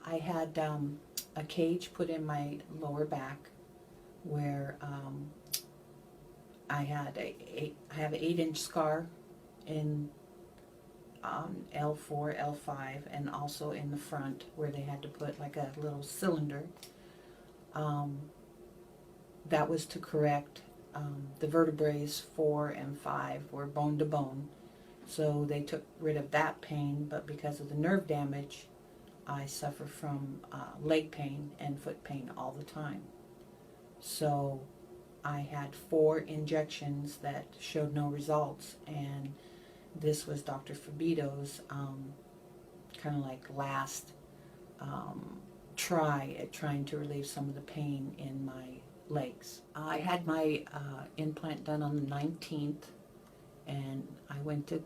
I had a cage put in my lower back where I have an 8-inch scar in L4, L5, and also in the front where they had to put like a little cylinder. That was to correct the vertebrae 4 and 5 were bone to bone. So they took rid of that pain, but because of the nerve damage, I suffer from leg pain and foot pain all the time. So I had 4 injections that showed no results, and this was Dr. Fabito's kind of like last try at trying to relieve some of the pain in my legs. I had my implant done on the 19th, and I went to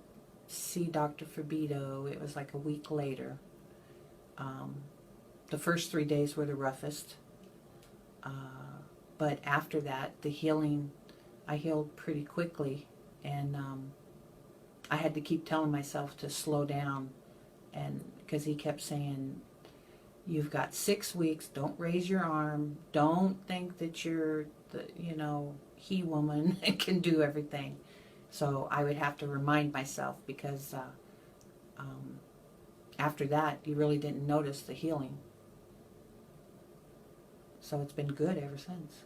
see Dr. Fabito. It was like a week later. The first 3 days were the roughest, but after that, the healing, I healed pretty quickly, and I had to keep telling myself to slow down, and because he kept saying, you've got 6 weeks, don't raise your arm, don't think that you're the, he woman and can do everything. So I would have to remind myself, because after that, you really didn't notice the healing. So it's been good ever since.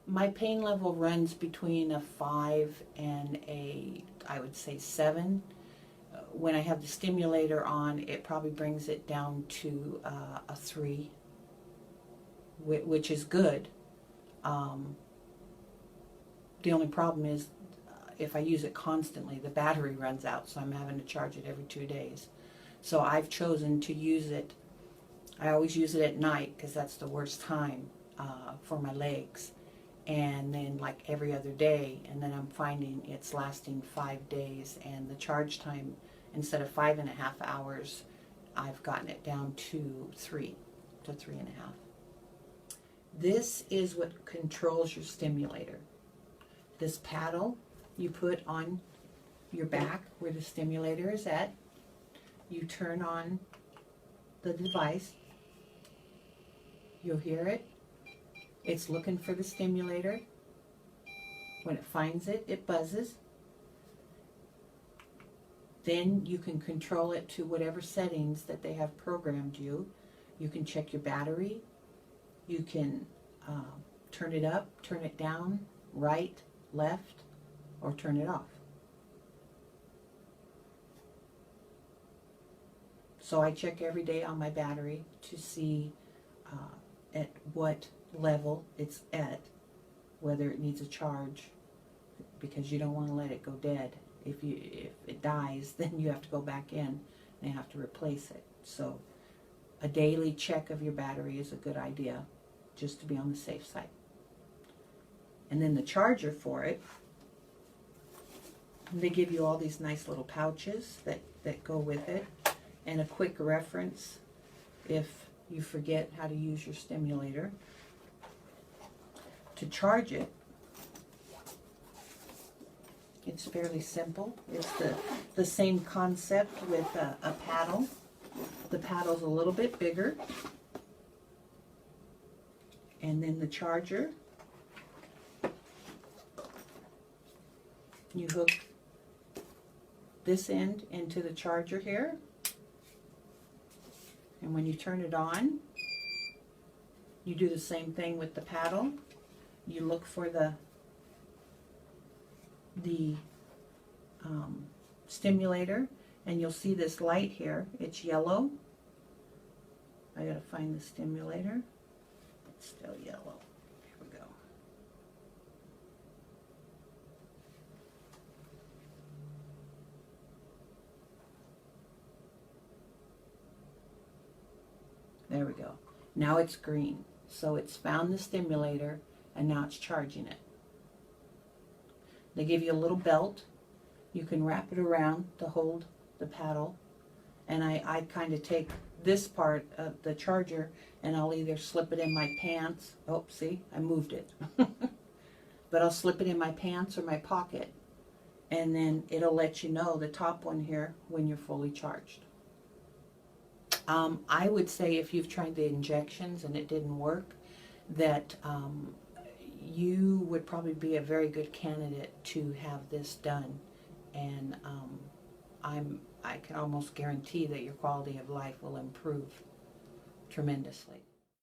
My pain level runs between a 5 and I would say 7. When I have the stimulator on, it probably brings it down to a 3, which is good. The only problem is if I use it constantly, the battery runs out, so I'm having to charge it every 2 days. So I've chosen to use it. I always use it at night because that's the worst time for my legs. And then like every other day, and then I'm finding it's lasting 5 days, and the charge time, instead of 5.5 hours, I've gotten it down to 3 to 3.5. This is what controls your stimulator. This paddle you put on your back where the stimulator is at. You turn on the device. You'll hear it. It's looking for the stimulator. When it finds it, it buzzes. Then you can control it to whatever settings that they have programmed you. You can check your battery. You can turn it up, turn it down, right, left, or turn it off. So I check every day on my battery to see at what level it's at, whether it needs a charge, because you don't want to let it go dead. If it dies, then you have to go back in and you have to replace it. So a daily check of your battery is a good idea, just to be on the safe side. And then the charger for it, they give you all these nice little pouches that go with it, and a quick reference if you forget how to use your stimulator. To charge it, it's fairly simple. It's the same concept with a paddle. The paddle's a little bit bigger. And then the charger, you hook this end into the charger here. And when you turn it on, you do the same thing with the paddle. You look for the stimulator, and you'll see this light here. It's yellow. I gotta find the stimulator. It's still yellow. Here we go. There we go. Now it's green. So it's found the stimulator, and now it's charging it. They give you a little belt. You can wrap it around to hold the paddle. And I kind of take this part of the charger, and I'll either slip it in my pants. Oh, see, I moved it. But I'll slip it in my pants or my pocket, and then it'll let you know, the top one here, when you're fully charged. I would say if you've tried the injections and it didn't work, that you would probably be a very good candidate to have this done. And I can almost guarantee that your quality of life will improve tremendously.